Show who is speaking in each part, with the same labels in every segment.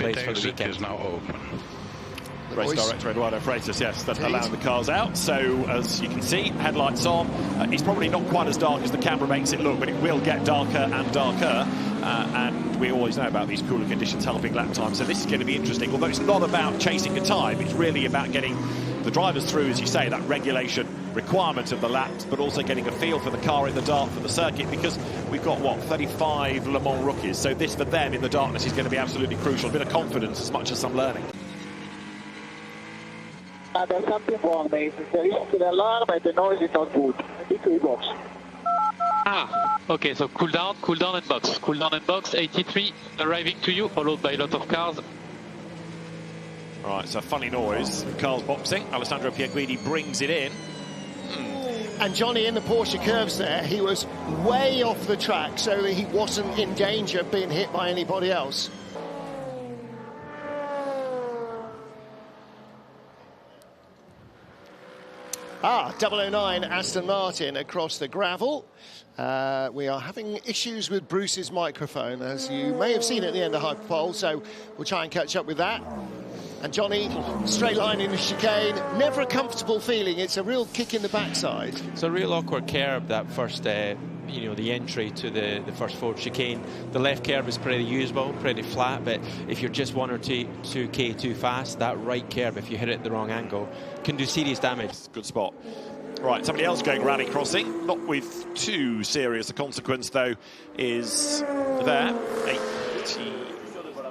Speaker 1: place for the weekend.
Speaker 2: Is now open.
Speaker 3: The race director Eduardo Freitas, yes, that's allowing the cars out. So as you can see, headlights on. It's probably not quite as dark as the camera makes it look, but it will get darker and darker. And we always know about these cooler conditions helping lap time. So this is going to be interesting. Although it's not about chasing a time, it's really about getting the drivers through, as you say, that regulation requirement of the laps, but also getting a feel for the car in the dark for the circuit, because we've got, what, 35 Le Mans rookies. So this, for them, in the darkness is going to be absolutely crucial. A bit of confidence as much as some learning.
Speaker 4: There's something wrong, mate. There is the alarm and the noise is not good. P2 box.
Speaker 1: Okay, so cool down and box. Cool down and box, 83 arriving to you, followed by a lot of cars.
Speaker 3: All right, so funny noise. Cars boxing. Alessandro Pierguidi brings it in.
Speaker 5: And Johnny, in the Porsche curves there, he was way off the track, so he wasn't in danger of being hit by anybody else. 009 Aston Martin across the gravel. We are having issues with Bruce's microphone, as you may have seen at the end of Hyperpole, so we'll try and catch up with that. And Johnny, straight line in the chicane, never a comfortable feeling. It's a real kick in the backside.
Speaker 6: It's a real awkward curve, that first, you know, the entry to the first forward chicane. The left curve is pretty usable, pretty flat, but if you're just 1 or 2k too fast, that right curve, if you hit it at the wrong angle, can do serious damage.
Speaker 3: Good spot. Right, somebody else going rally crossing, not with too serious a consequence, though, is there.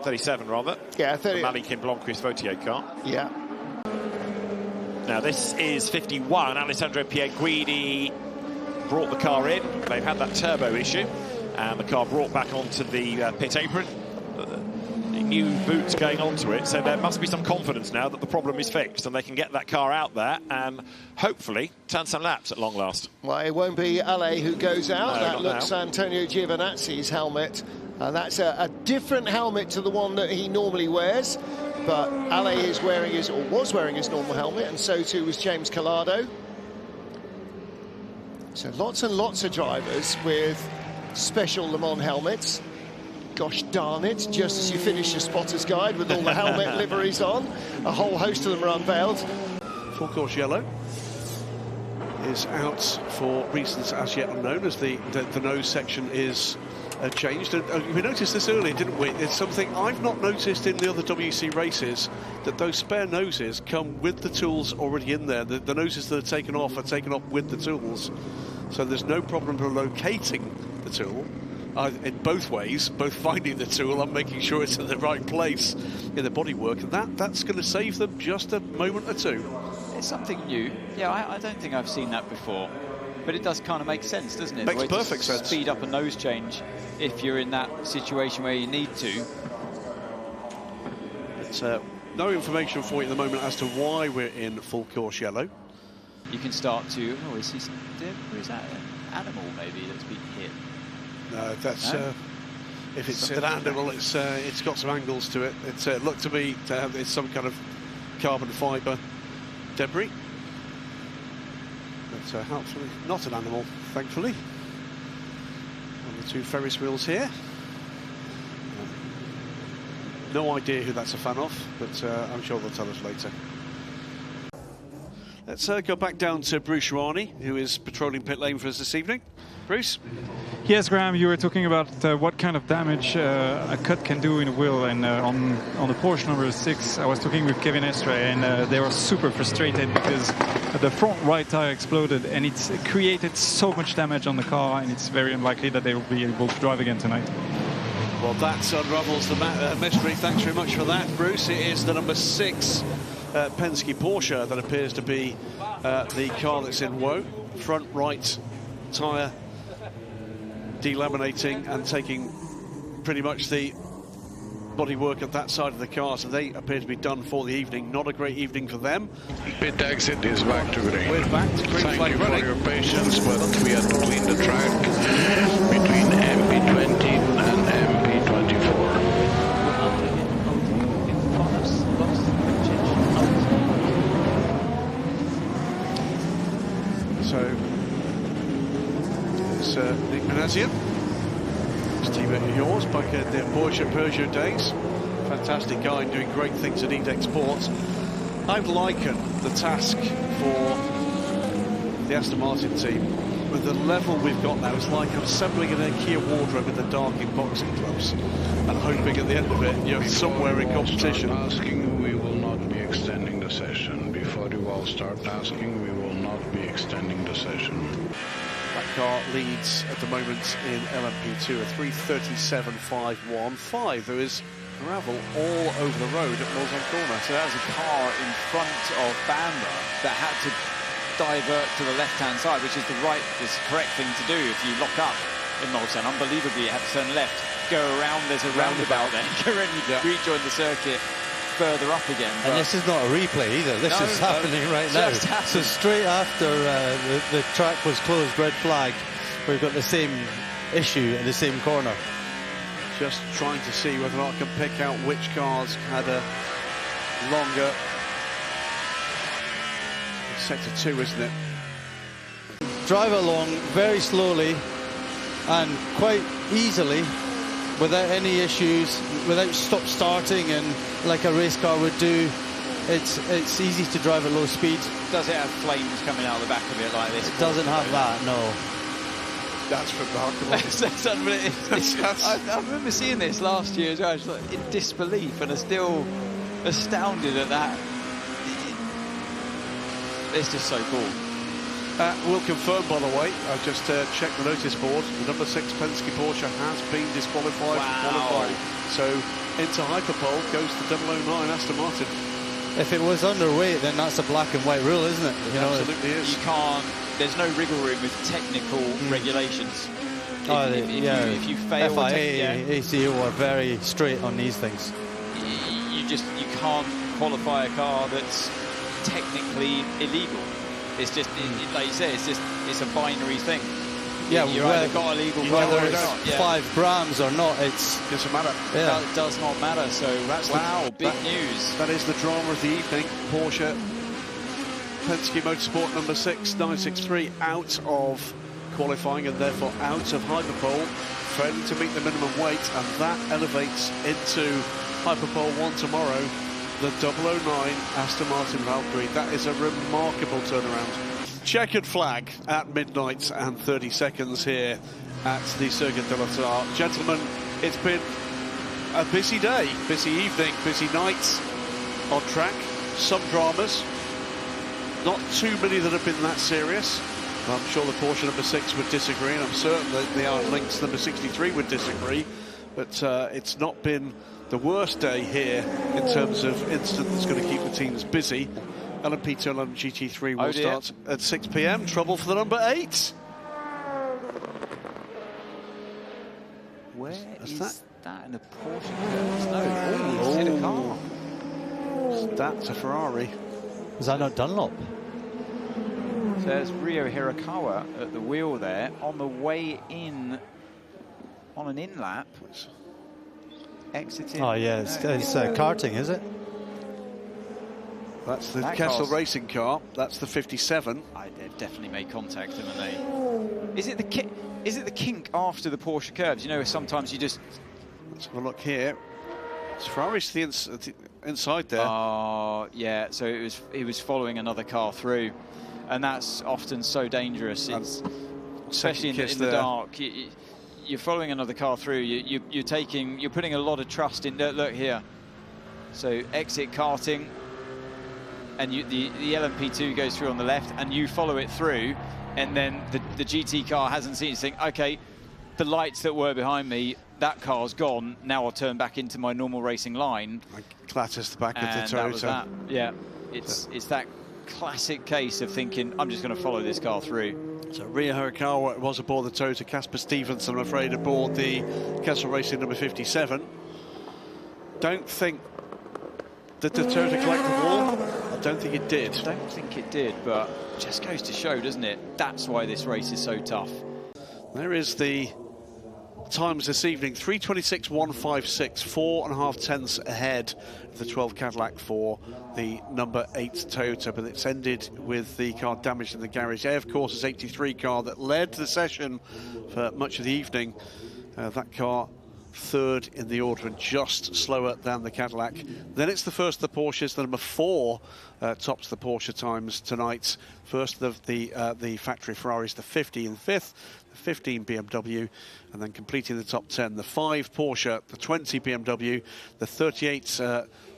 Speaker 3: 37, rather.
Speaker 5: Yeah, 30.
Speaker 3: The Malikin Blomqvist Vautier car.
Speaker 5: Yeah.
Speaker 3: Now, this is 51. Alessandro Pierguidi brought the car in. They've had that turbo issue, and the car brought back onto the pit apron. New boots going onto it, so there must be some confidence now that the problem is fixed and they can get that car out there and hopefully turn some laps at long last.
Speaker 5: Well, it won't be Ale who goes out.
Speaker 3: No,
Speaker 5: that looks
Speaker 3: now.
Speaker 5: Antonio Giovinazzi's helmet, and that's a different helmet to the one that he normally wears. But Ale is wearing his, or was wearing his normal helmet, and so too was James Collado. So lots and lots of drivers with special Le Mans helmets. Gosh darn it, just as you finish your spotter's guide with all the helmet liveries on, a whole host of them are unveiled.
Speaker 7: Full course yellow is out for reasons as yet unknown, as the nose section is changed. And we noticed this earlier, didn't we? It's something I've not noticed in the other WEC races, that those spare noses come with the tools already in there. The noses that are taken off with the tools. So there's no problem for locating the tool. In both ways, both finding the tool and making sure it's in the right place in the bodywork, and that's going to save them just a moment or two.
Speaker 8: It's something new. Yeah, I don't think I've seen that before, but it does kind of make sense, doesn't it?
Speaker 7: Makes perfect sense.
Speaker 8: Speed up a nose change if you're in that situation where you need to.
Speaker 7: It's no information for you at the moment as to why we're in full course yellow.
Speaker 8: You can start to. Oh, is that an animal maybe that's been hit?
Speaker 7: No, that's
Speaker 8: no?
Speaker 7: if it's an animal, it's got some angles to it. It looked to me to have it's some kind of carbon fibre debris. But hopefully not an animal, thankfully. On the two Ferris wheels here. No idea who that's a fan of, but I'm sure they'll tell us later. Let's go back down to Bruce Rani, who is patrolling pit lane for us this evening. Bruce?
Speaker 9: Yes, Graham, you were talking about what kind of damage a cut can do in a wheel, and on the Porsche number 6, I was talking with Kevin Estre, and they were super frustrated because the front right tire exploded, and it created so much damage on the car, and it's very unlikely that they will be able to drive again tonight.
Speaker 7: Well, that unravels the mystery. Thanks very much for that, Bruce. It is the number 6 Penske Porsche that appears to be the car that's in woe. Front right tyre delaminating and taking pretty much the bodywork of that side of the car, so they appear to be done for the evening. Not a great evening for them.
Speaker 2: Pit exit is back to green.
Speaker 7: We're back to green.
Speaker 2: Thank you for your patience, but we are between the track, between MP20 and MP24.
Speaker 7: So it's Nick Manassian, his team at yours, back at the Porsche Peugeot days. fantastic guy and doing great things at Edex Sports. I've likened the task for the Aston Martin team with the level we've got now. It's like assembling an IKEA wardrobe in the dark in boxing gloves and hoping at the end of it you're somewhere in competition.
Speaker 2: Asking, we will not be extending the session. Before you all start asking, we will not be extending the session.
Speaker 7: That car leads at the moment in LMP2 a 3:37.515. There is gravel all over the road at Mulsanne Corner.
Speaker 8: So that was a car in front of Bamber that had to divert to the left-hand side, which is the correct thing to do if you lock up in Mulsanne. Unbelievably, you have to turn left, go around, there's a roundabout there, go around, you rejoin the circuit further up again.
Speaker 10: And this is not a replay either, this is happening right now. So straight after the track was closed, red flag, we've got the same issue in the same corner.
Speaker 7: Just trying to see whether or not I can pick out which cars had a longer... Sector 2, isn't it?
Speaker 10: Drive along very slowly and quite easily without any issues, without stop-starting and like a race car would do. It's easy to drive at low speed.
Speaker 8: Does it have flames coming out of the back of it like this?
Speaker 10: It doesn't have that, no.
Speaker 7: That's remarkable.
Speaker 8: I remember seeing this last year as well. I was like in disbelief and are still astounded at that. It's just so cool.
Speaker 7: We'll confirm, by the way, I've just checked the notice board. The number 6 Penske Porsche has been disqualified from qualifying. So into Hyperpole goes the 009 Aston Martin.
Speaker 10: If it was underweight, then that's a black and white rule, isn't it?
Speaker 7: It absolutely is.
Speaker 8: You can't, there's no wriggle room with technical regulations. If you fail...
Speaker 10: FIA, ACO are very straight on these things.
Speaker 8: You can't qualify a car that's technically illegal. It's just, like you say, it's a binary thing.
Speaker 10: Yeah,
Speaker 8: you either got illegal
Speaker 10: whether it's 5 grams or not, it
Speaker 7: doesn't matter.
Speaker 10: Yeah.
Speaker 8: It does not matter. So that's big news.
Speaker 7: That is the drama of the evening. Porsche, Penske Motorsport number 6, 963 out of qualifying and therefore out of Hyperpole, failing to meet the minimum weight, and that elevates into Hyperpole 1 tomorrow. The 009 Aston Martin Valkyrie. That is a remarkable turnaround. Checkered flag at midnight and 30 seconds here at the Circuit de l'Étoile. Gentlemen, it's been a busy day, busy evening, busy night on track. Some dramas, not too many that have been that serious. I'm sure the Porsche number 6 would disagree, and I'm certain that the Lynx number 63 would disagree. But it's not been the worst day here in terms of incident that's going to keep the teams busy. LMP2 and LMGT3 will start at 6 p.m. Trouble for the number 8.
Speaker 8: Where is that in the Porsche? No, it's hit a car.
Speaker 7: That's a Ferrari.
Speaker 10: Is that not Dunlop?
Speaker 8: So there's Ryo Hirakawa at the wheel there on the way in on an in-lap. Exiting.
Speaker 10: Oh yeah, it's karting, is it?
Speaker 7: That's the Kessel Racing car. That's the 57.
Speaker 8: They've definitely made contact, haven't they? Is it the kink after the Porsche curves? You know, sometimes you just...
Speaker 7: Let's have a look here. It's Ferrari's to the inside there.
Speaker 8: Oh, yeah. So it was following another car through, and that's often so dangerous. It's, especially in the dark. You're following another car through. You're putting a lot of trust in. Look here. So exit karting, and the LMP2 goes through on the left, and you follow it through, and then the GT car hasn't seen it. Think, okay, the lights that were behind me, that car's gone. Now I'll turn back into my normal racing line.
Speaker 7: Clatters the back of the Toyota.
Speaker 8: That was that. Yeah, it's that classic case of thinking, I'm just going to follow this car through.
Speaker 7: So Ryo Hirakawa was aboard the Toyota. Casper Stevenson, I'm afraid, aboard the Kessel Racing number 57. Don't think that the Toyota collect the ball. I don't think it did.
Speaker 8: I don't think it did, but it just goes to show, doesn't it? That's why this race is so tough.
Speaker 7: There is the times this evening, 3:26.156, 4.5 tenths ahead of the 12 Cadillac for the number 8 Toyota, but it's ended with the car damaged in the garage. Of course, it's 83 car that led the session for much of the evening. That car third in the order and just slower than the Cadillac. Then it's the first of the Porsches. The number 4 tops the Porsche times tonight. First of the factory Ferraris, the 50 in 5th, the 15 BMW, and then completing the top 10, the 5 Porsche, the 20 BMW, the 38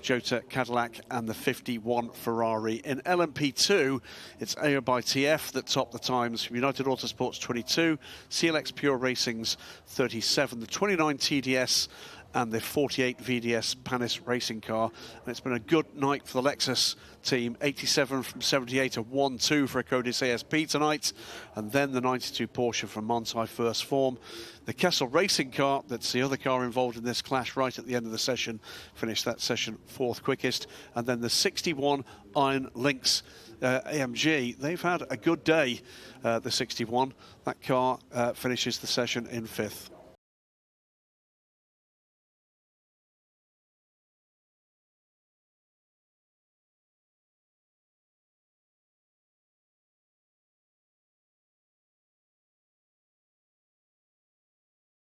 Speaker 7: Jota Cadillac, and the 51 Ferrari. In LMP2, it's AO by TF that top the times from United Autosports 22, CLX Pure Racing's 37, the 29 TDS, and the 48 VDS Panis racing car. And it's been a good night for the Lexus team. 87 from 78, a 1-2 for a Codis ASP tonight. And then the 92 Porsche from Monti first form. The Kessel racing car, that's the other car involved in this clash right at the end of the session, finished that session 4th quickest. And then the 61 Iron Lynx AMG, they've had a good day, the 61. That car finishes the session in 5th.